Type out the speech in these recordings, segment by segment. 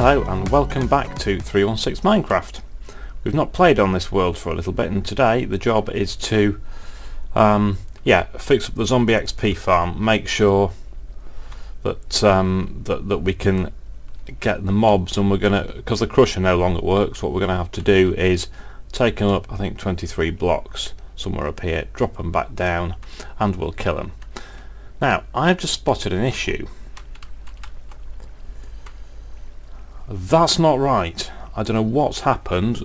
Hello and welcome back to 316 Minecraft. We've not played on this world for a little bit, and today the job is to fix up the zombie XP farm, make sure that that we can get the mobs, and we're gonna, because the crusher no longer works, what we're gonna have to do is take them up, I think 23 blocks somewhere up here, drop them back down, and we'll kill them. Now I've just spotted an issue. That's not right. I don't know what's happened.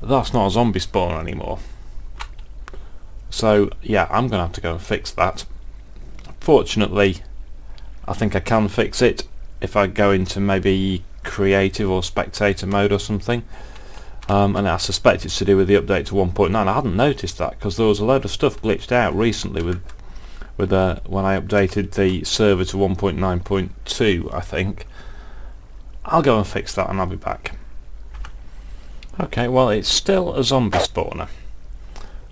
That's not a zombie spawner anymore. So yeah, I'm gonna have to go and fix that. Fortunately, I think I can fix it if I go into maybe creative or spectator mode or something. And I suspect it's to do with the update to 1.9. I hadn't noticed that because there was a load of stuff glitched out recently with when I updated the server to 1.9.2, I think. I'll go and fix that and I'll be back. Okay, well it's still a zombie spawner,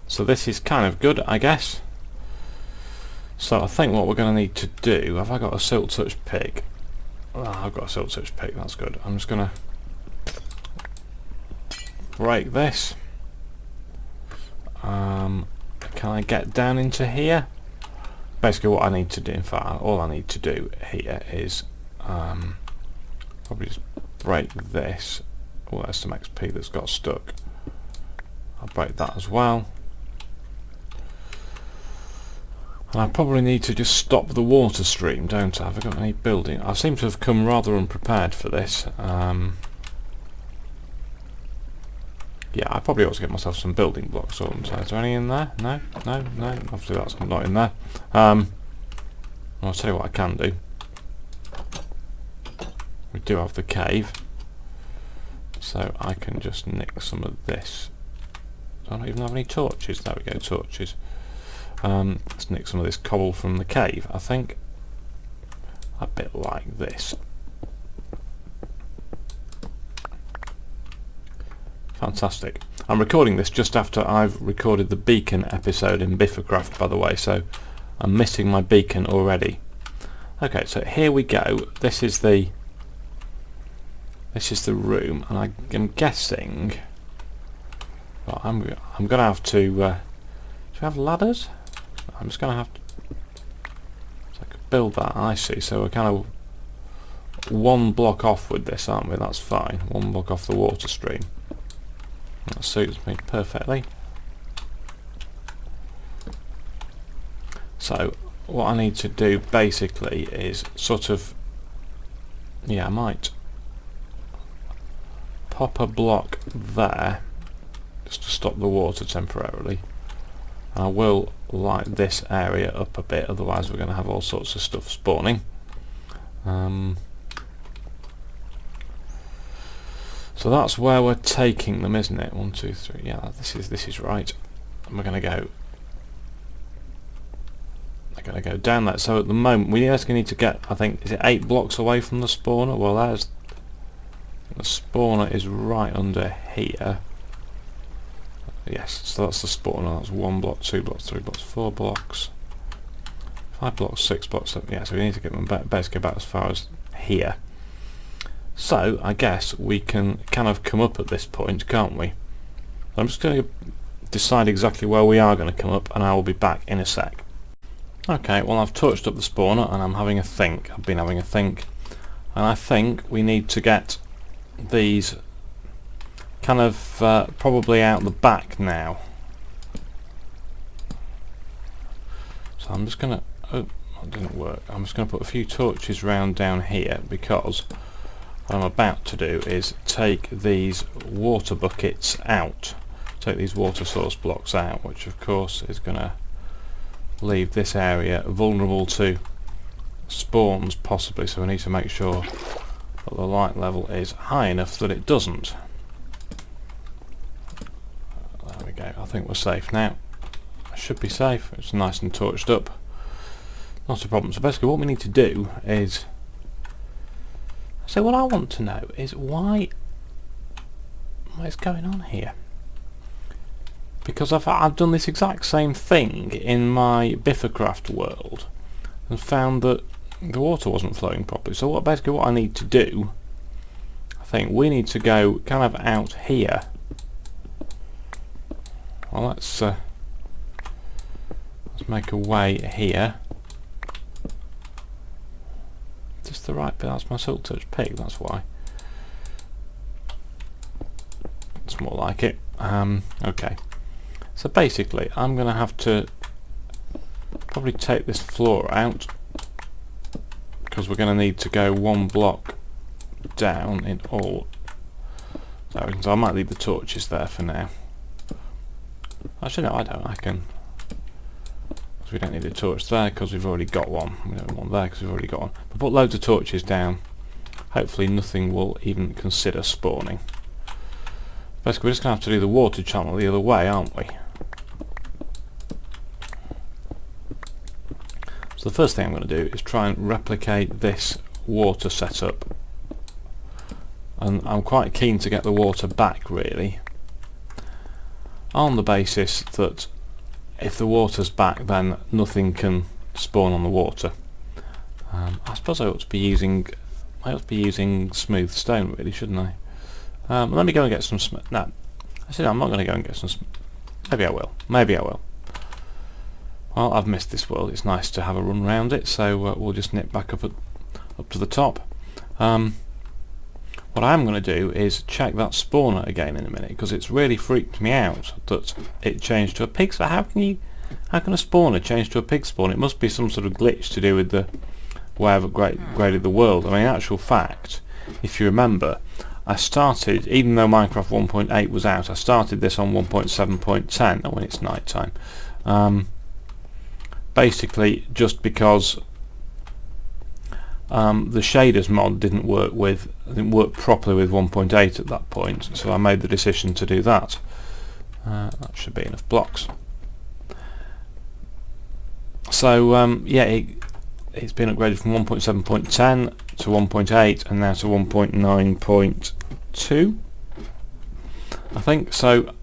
so this is kind of good, I guess. So I think what we're going to need to do, have I got a silk touch pick? Oh, I've got a silk touch pick, that's good. I'm just going to break this. Can I get down into here? Basically what I need to do, in fact all I need to do here is probably just break this. Oh, there's some XP that's got stuck. I'll break that as well. And I probably need to just stop the water stream, don't I? Have I got any building? I seem to have come rather unprepared for this. Yeah, I probably ought to get myself some building blocks. Is there any in there? No, no, no. Obviously that's not in there. I'll tell you what I can do. We do have the cave, so I can just nick some of this. I don't even have any torches. There we go, torches. Let's nick some of this cobble from the cave, I think. A bit like this. Fantastic. I'm recording this just after I've recorded the beacon episode in Biffercraft, by the way, so I'm missing my beacon already. Okay, so here we go. This is the room, and I'm guessing. Well, I'm gonna have to. Do we have ladders? I'm just gonna have to. So I could build that. I see. So we're kind of one block off with this, aren't we? That's fine. One block off the water stream. That suits me perfectly. So what I need to do basically is sort of, yeah, I might pop a block there just to stop the water temporarily. And I will light this area up a bit, otherwise we're going to have all sorts of stuff spawning. So that's where we're taking them, isn't it? 1, 2, 3. Yeah, this is right. And we're going to go. They're going to go down that. So at the moment we actually need to get, I think, is it 8 blocks away from the spawner? Well, there's the spawner is right under here. Yes, so that's the spawner. That's 1 block, 2 blocks, 3 blocks, 4 blocks, 5 blocks, 6 blocks. Yeah, so we need to get them basically about as far as here. So I guess we can kind of come up at this point, can't we? I'm just going to decide exactly where we are going to come up, and I will be back in a sec. Okay, well I've touched up the spawner and I'm having a think. I've been having a think, and I think we need to get these kind of probably out the back now. So I'm just going to, oh, that didn't work. I'm just going to put a few torches round down here, because what I'm about to do is take these water buckets out, take these water source blocks out, which of course is going to leave this area vulnerable to spawns possibly, so we need to make sure that the light level is high enough that it doesn't. There we go, I think we're safe now. I should be safe, it's nice and torched up. Not a problem. So basically what we need to do is, so what I want to know is what is going on here? Because I've done this exact same thing in my Biffercraft world and found that the water wasn't flowing properly. So basically what I need to do, I think we need to go kind of out here. Well, let's make a way here. Just the right bit. That's my silk touch pig, that's why. It's more like it. Okay. So basically I'm going to have to probably take this floor out, because we're going to need to go one block down in all directions. So I might leave the torches there for now. Actually no, I don't. I can, because we don't need a torch there because we've already got one. We don't want there because we've already got one. But put loads of torches down. Hopefully nothing will even consider spawning. Basically we're just going to have to do the water channel the other way, aren't we? So the first thing I'm going to do is try and replicate this water setup, and I'm quite keen to get the water back, really, on the basis that if the water's back then nothing can spawn on the water. I suppose I ought to be using smooth stone, really, shouldn't I? Let me go and get some no, I said I'm not going to go and get some maybe I will. Well, I've missed this world. It's nice to have a run around it, so we'll just nip back up to the top. What I am going to do is check that spawner again in a minute, because it's really freaked me out that it changed to a pig. So how can a spawner change to a pig spawn? It must be some sort of glitch to do with the way I've upgraded the world. I mean, in actual fact, if you remember, I started, even though Minecraft 1.8 was out, I started this on 1.7.10 when it's night time. Basically just because the shaders mod didn't work properly with 1.8 at that point, so I made the decision to do that. That should be enough blocks. So yeah, it's been upgraded from 1.7.10 to 1.8 and now to 1.9.2, I think. So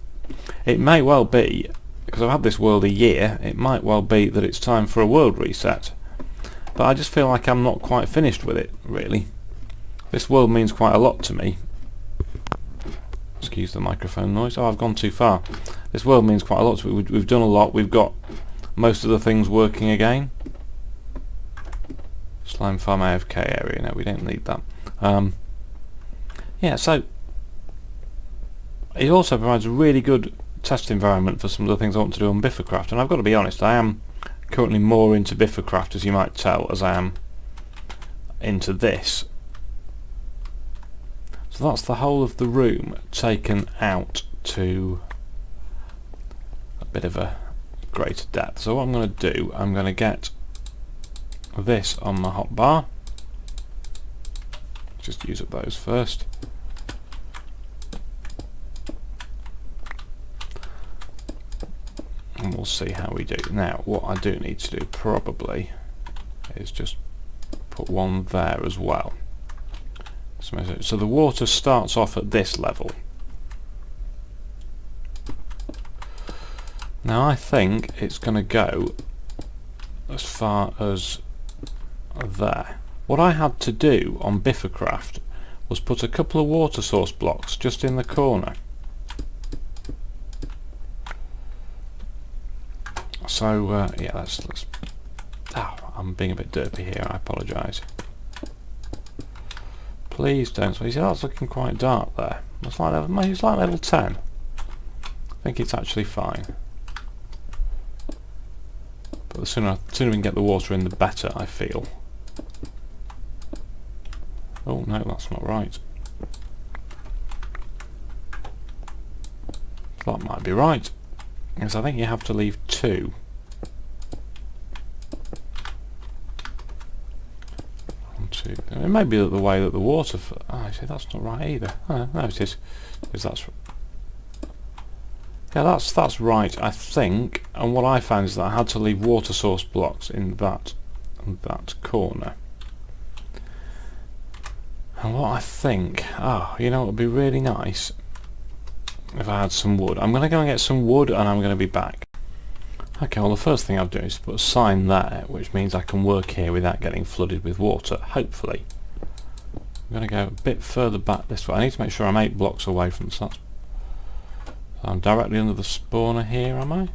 it may well be, because I've had this world a year, it might well be that it's time for a world reset. But I just feel like I'm not quite finished with it, really. This world means quite a lot to me. Excuse the microphone noise. Oh, I've gone too far. This world means quite a lot to me. We've done a lot. We've got most of the things working again. Slime farm AFK area. No, we don't need that. Yeah, so it also provides a really good test environment for some of the things I want to do on Biffercraft, and I've got to be honest, I am currently more into Biffercraft, as you might tell, as I am into this. So that's the whole of the room taken out to a bit of a greater depth. So what I'm going to do, I'm going to get this on my hotbar. Just use up those first. And we'll see how we do. Now, what I do need to do probably is just put one there as well. So the water starts off at this level. Now I think it's going to go as far as there. What I had to do on Biffercraft was put a couple of water source blocks just in the corner. So yeah, let's I'm being a bit derpy here, I apologise. Please don't. So you see, that's looking quite dark there. It's like level 10. I think it's actually fine. But the sooner we can get the water in, the better, I feel. Oh no, that's not right. That might be right. Yes, I think you have to leave 2. It may be that the way that the water... I see, that's not right either. Oh, no, it is. Yeah, that's right, I think. And what I found is that I had to leave water source blocks in that corner. And what I think... Oh, you know, it would be really nice if I had some wood. I'm going to go and get some wood and I'm going to be back. Okay, well the first thing I'll do is put a sign there, which means I can work here without getting flooded with water, hopefully. I'm going to go a bit further back this way. I need to make sure I'm 8 blocks away from the sun. So I'm directly under the spawner here, am I?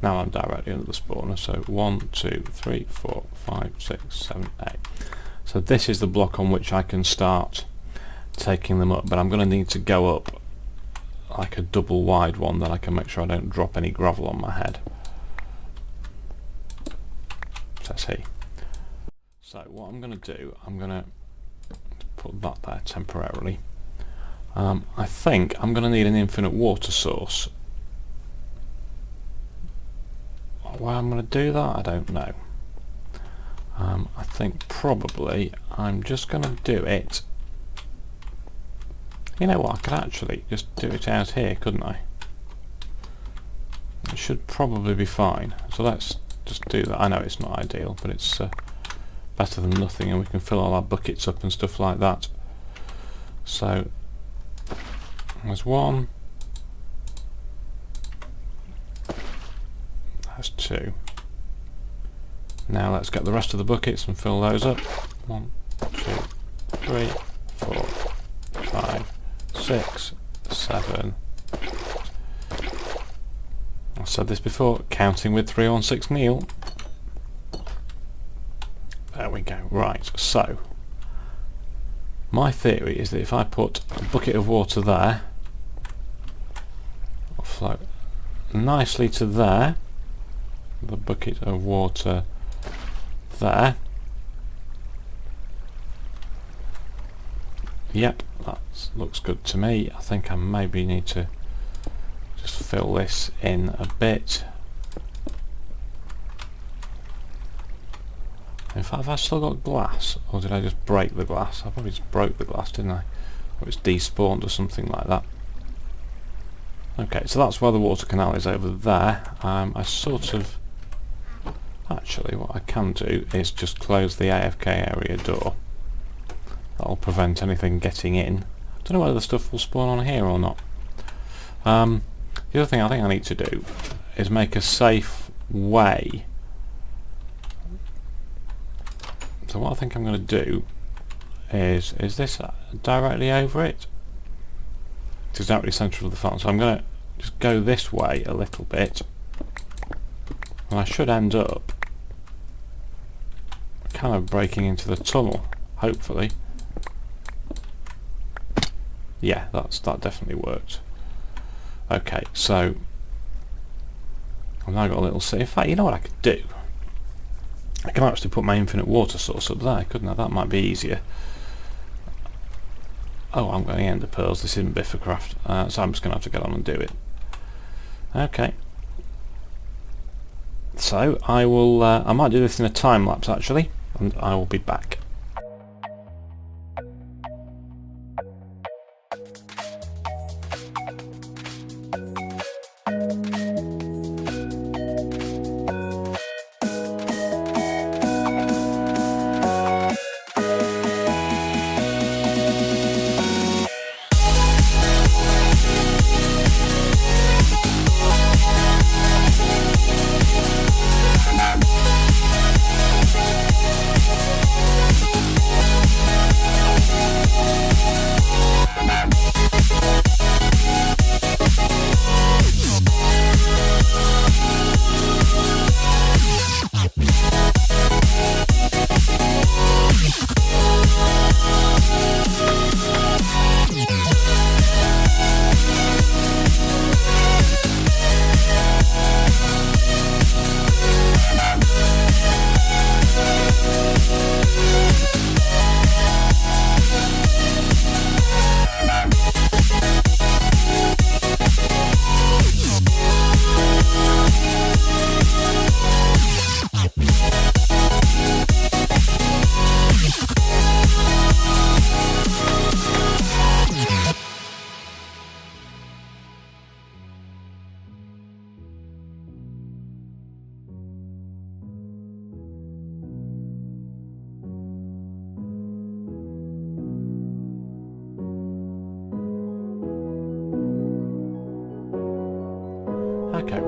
Now I'm directly under the spawner, so 1, 2, 3, 4, 5, 6, 7, 8. So this is the block on which I can start taking them up, but I'm going to need to go up like a double wide one, that I can make sure I don't drop any gravel on my head. Says he. So what I'm going to do, I'm going to put that there temporarily. I think I'm going to need an infinite water source. Why I'm going to do that, I don't know. I think probably I'm just going to do it. You know what, I could actually just do it out here, couldn't I? It should probably be fine. So let's just do that. I know it's not ideal, but it's better than nothing, and we can fill all our buckets up and stuff like that. So there's one. That's 2. Now let's get the rest of the buckets and fill those up. 1, 2, 3, 4, 5, 6, 7. I've said this before, counting with 316 meal. There we go. Right, so my theory is that if I put a bucket of water there, it'll flow nicely to there, the bucket of water there. Yep, that looks good to me. I think I maybe need to just fill this in a bit. In fact, have I still got glass, or did I just break the glass? I probably just broke the glass, didn't I? Or it's despawned or something like that. Okay, so that's where the water canal is over there. I sort of... Actually, what I can do is just close the AFK area door. That'll prevent anything getting in. I don't know whether the stuff will spawn on here or not. The other thing I think I need to do is make a safe way. So what I think I'm going to do is this directly over it? It's directly central of the farm, so I'm going to just go this way a little bit, and I should end up kind of breaking into the tunnel, hopefully. Yeah, that definitely worked. Okay, so I've now got a little... In fact, you know what I could do? I can actually put my infinite water source up there, couldn't I? That might be easier. Oh, I'm going to end the pearls. This isn't Biffercraft, so I'm just going to have to get on and do it. Okay. So I will. I might do this in a time lapse actually, and I will be back.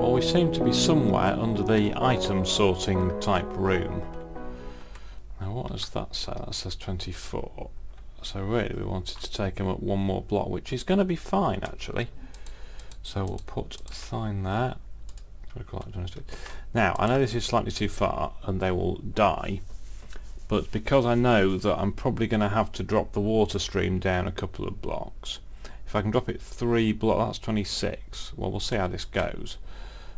Well, we seem to be somewhere under the item sorting type room. Now what does that say? That says 24. So really we wanted to take him up one more block, which is going to be fine actually. So we'll put sign there. Now I know this is slightly too far and they will die, but because I know that I'm probably going to have to drop the water stream down a couple of blocks, if I can drop it 3 blocks, that's 26. Well, we'll see how this goes.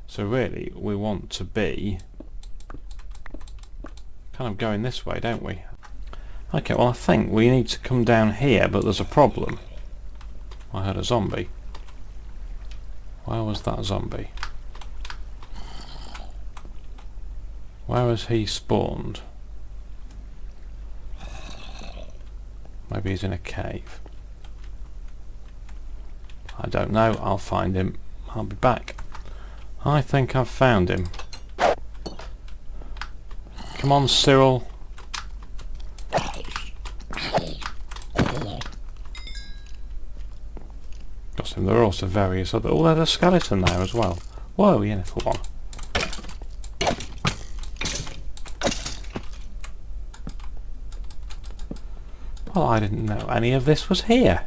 So really we want to be kind of going this way, don't we? Okay, well I think we need to come down here, but there's a problem. I heard a zombie. Where was that zombie? Where has he spawned? Maybe he's in a cave. I don't know, I'll find him. I'll be back. I think I've found him. Come on, Cyril. Got him. There are also various other... Oh, there's a skeleton there as well. Whoa, yeah, little one. Well, I didn't know any of this was here.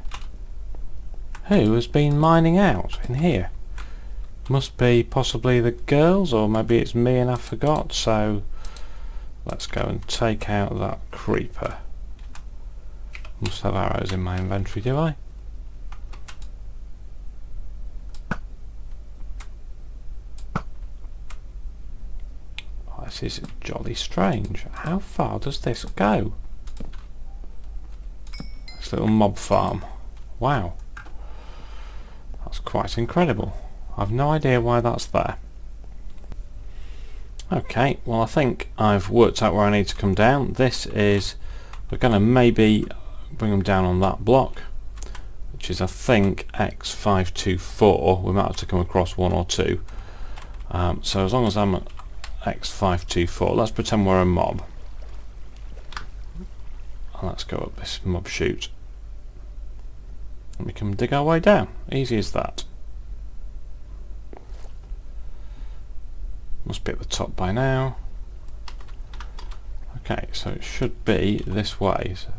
Who has been mining out in here? Must be possibly the girls, or maybe it's me and I forgot, so let's go and take out that creeper. Must have arrows in my inventory, do I? Oh, this is jolly strange. How far does this go? This little mob farm. Wow. That's quite incredible. I've no idea why that's there. Okay, well I think I've worked out where I need to come down. This is, we're going to maybe bring them down on that block, which is I think X524. We might have to come across one or two. So as long as I'm at X524, let's pretend we're a mob. And let's go up this mob chute. And we can dig our way down. Easy as that. Must be at the top by now. Okay, so it should be this way. So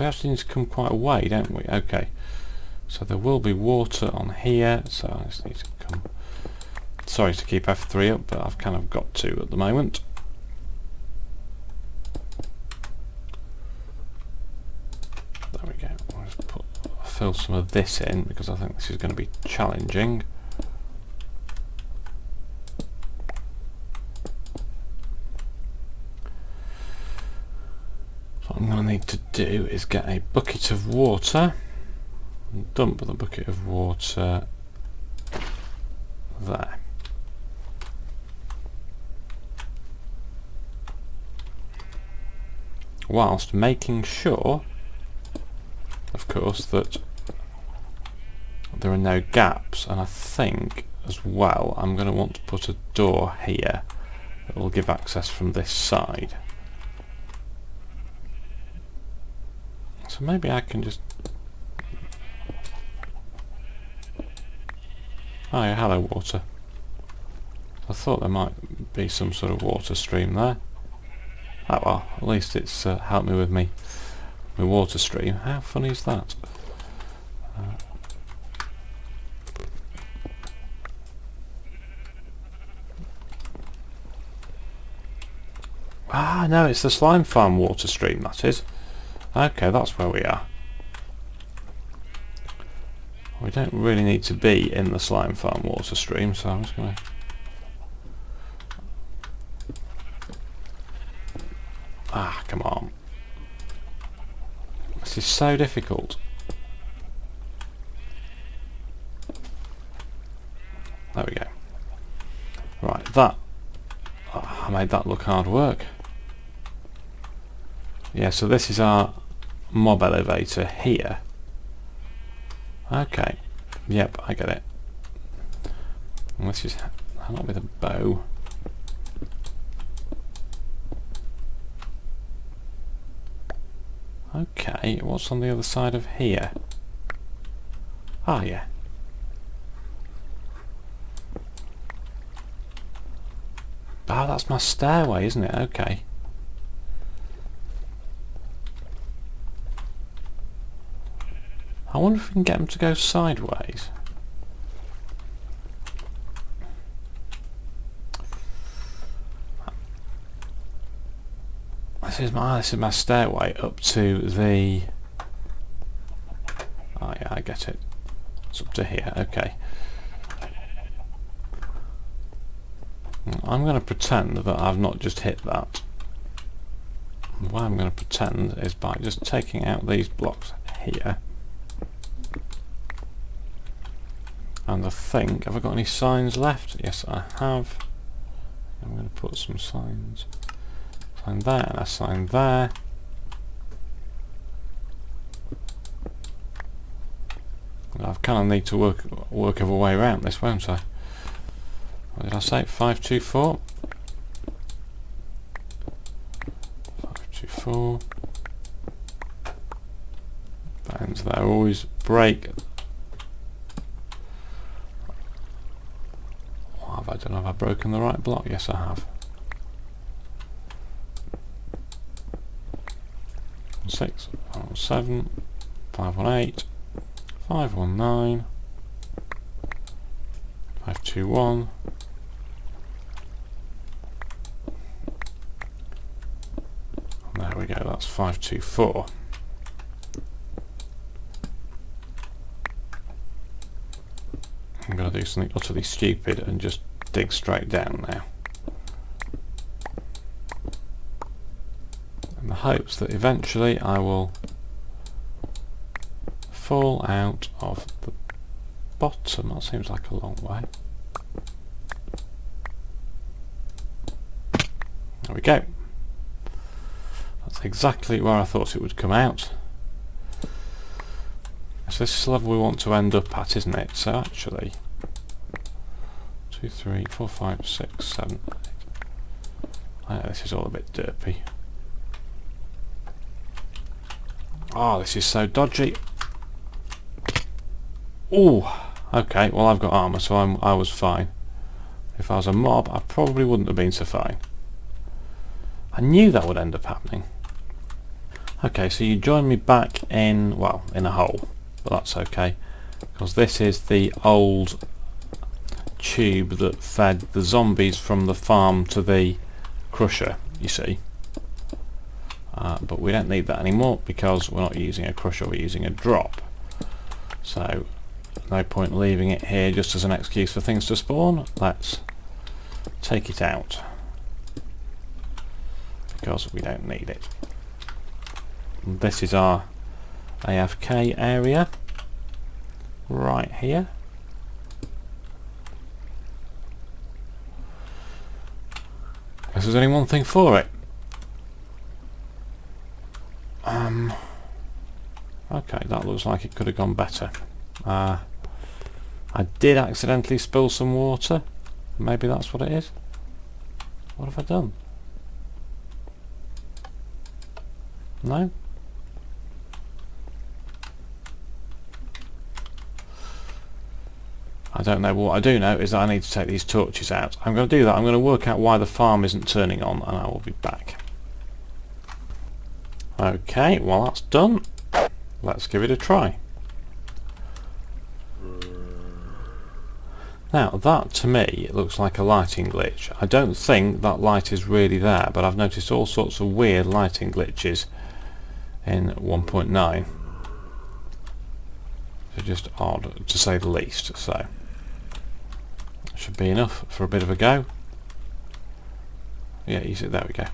we actually need to come quite a way, don't we? Okay. So there will be water on here, so I just need to come... Sorry to keep F3 up, but I've kind of got to at the moment. There we go. I'll just fill some of this in because I think this is going to be challenging. What I'm going to need to do is get a bucket of water and dump the bucket of water there. Whilst making sure, of course, that there are no gaps, and I think as well I'm going to want to put a door here that will give access from this side. So maybe I can just... Oh yeah, hello water. I thought there might be some sort of water stream there. Oh well, at least it's helped me with my water stream. How funny is that? Ah no, it's the slime farm water stream, that is. Okay, that's where we are. We don't really need to be in the slime farm water stream, so I'm just going to... Ah, come on. This is so difficult. There we go. Right, that... Oh, I made that look hard work. Yeah, so this is our mob elevator here. Okay. Yep, I get it. And let's just hand up with a bow. Okay, what's on the other side of here? Ah, yeah. Oh, that's my stairway, isn't it? Okay. I wonder if we can get them to go sideways. This is my stairway up to the... Oh yeah, I get it. It's up to here, okay. I'm going to pretend that I've not just hit that. What I'm going to pretend is by just taking out these blocks here. And I think, have I got any signs left? Yes, I have. I'm going to put some signs. Sign there and a sign there. I kind of need to work every way around this, won't I? What did I say? 524. 524. Bands there always break. I don't know if I've broken the right block. Yes, I have. 6, 7, 518, 519, 521. There we go, that's 524. I'm going to do something utterly stupid and just dig straight down now. In the hopes that eventually I will fall out of the bottom. That seems like a long way. There we go. That's exactly where I thought it would come out. So this is the level we want to end up at, isn't it? So actually 2, 3, 4, 5, 6, 7, 8. This is all a bit derpy. Oh, this is so dodgy. Oh, okay, well I've got armour, so I was fine. If I was a mob, I probably wouldn't have been so fine. I knew that would end up happening. Okay, so you join me back in, well, in a hole, but that's okay, because this is the old tube that fed the zombies from the farm to the crusher, you see. But we don't need that anymore because we're not using a crusher, we're using a drop. So no point leaving it here just as an excuse for things to spawn. Let's take it out because we don't need it. And this is our AFK area right here. Guess there's only one thing for it. Okay, that looks like it could have gone better. I did accidentally spill some water. Maybe that's what it is. What have I done? No? I don't know. What I do know is that I need to take these torches out. I'm going to do that. I'm going to work out why the farm isn't turning on and I will be back. Okay, well that's done. Let's give it a try. Now that to me looks like a lighting glitch. I don't think that light is really there, but I've noticed all sorts of weird lighting glitches in 1.9. They're just odd to say the least, so should be enough for a bit of a go. Yeah, you see, there we go.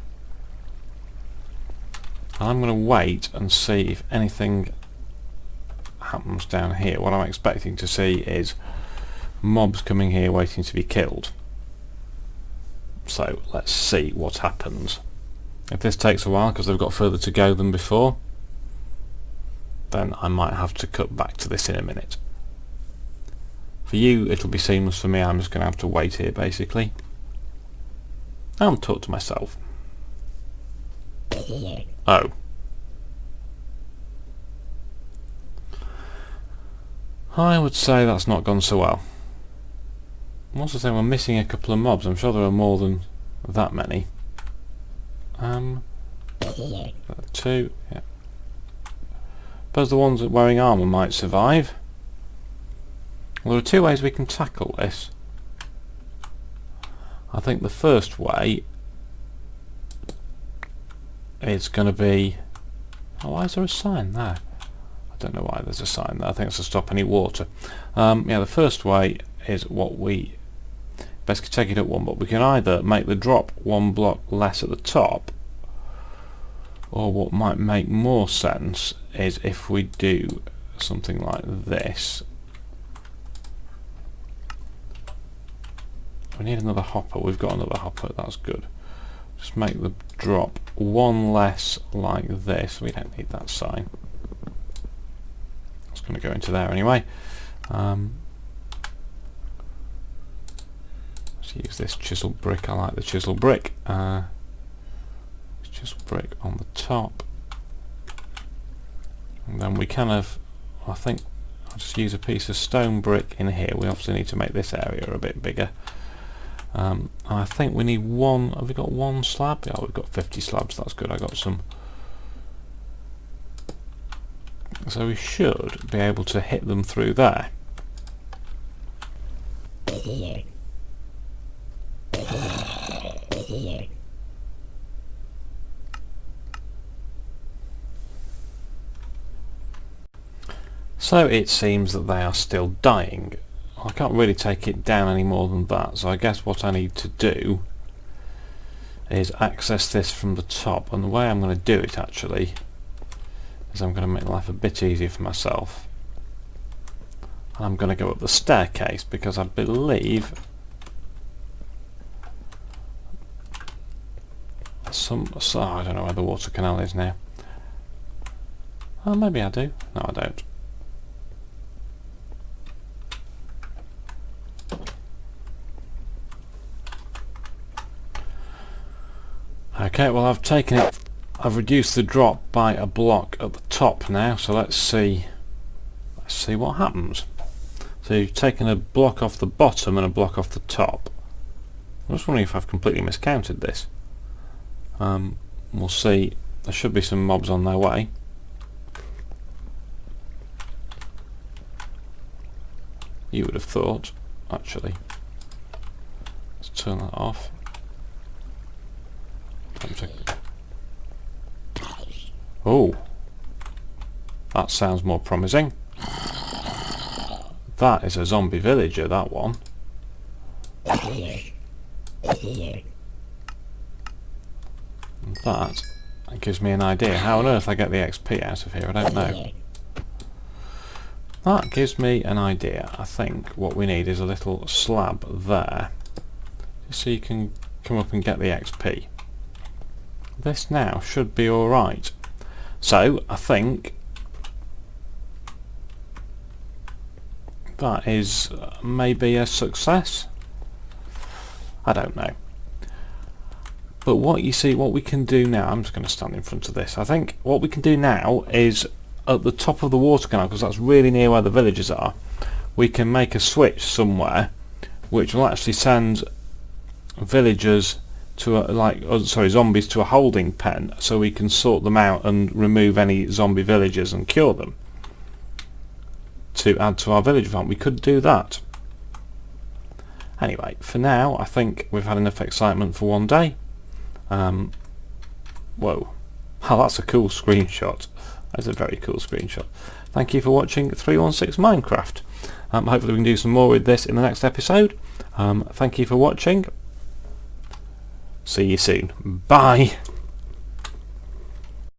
I'm going to wait and see if anything happens down here. What I'm expecting to see is mobs coming here waiting to be killed. So let's see what happens. If this takes a while because they've got further to go than before, then I might have to cut back to this in a minute. For you it'll be seamless. For me, I'm just going to have to wait here basically and talk to myself. Oh. I would say that's not gone so well. I'm also saying we're missing a couple of mobs. I'm sure there are more than that many. 2, yeah. Suppose the ones wearing armour might survive. Well, there are 2 ways we can tackle this. I think the first way is going to be... Oh, why is there a sign there? I don't know why there's a sign there. I think it's to stop any water. Yeah, the first way is what we basically take it at 1, but we can either make the drop 1 block less at the top, or what might make more sense is if we do something like this. We need another hopper. We've got another hopper, that's good. Just make the drop 1 less like this. We don't need that sign. It's going to go into there anyway. Let's use this chisel brick. I like the chisel brick. Chisel brick on the top. And then we kind of, I think, I'll just use a piece of stone brick in here. We obviously need to make this area a bit bigger. I think we need 1, have we got 1 slab? Yeah, we've got 50 slabs, that's good. I got some. So we should be able to hit them through there. So it seems that they are still dying. I can't really take it down any more than that, so I guess what I need to do is access this from the top, and the way I'm going to do it actually is I'm going to make life a bit easier for myself. And I'm going to go up the staircase because I believe I don't know where the water canal is now. Oh, maybe I do. No, I don't. Okay, well I've taken it, I've reduced the drop by a block at the top now, so let's see what happens. So you've taken a block off the bottom and a block off the top. I'm just wondering if I've completely miscounted this. We'll see. There should be some mobs on their way. You would have thought, actually. Let's turn that off. Oh, that sounds more promising. That is a zombie villager, that one. And that gives me an idea. How on earth I get the XP out of here, I don't know. That gives me an idea. I think what we need is a little slab there, just so you can come up and get the XP. This now should be alright. So I think that is maybe a success. I don't know. But what you see, what we can do now, I'm just going to stand in front of this. I think what we can do now is at the top of the water canal, because that's really near where the villagers are, we can make a switch somewhere which will actually send villagers to zombies to a holding pen, so we can sort them out and remove any zombie villagers and cure them to add to our village farm. We could do that. Anyway, for now I think we've had enough excitement for one day. Whoa, oh, that's a cool screenshot. That's a very cool screenshot. Thank you for watching 316 Minecraft. Hopefully we can do some more with this in the next episode. Thank you for watching. See you soon. Bye.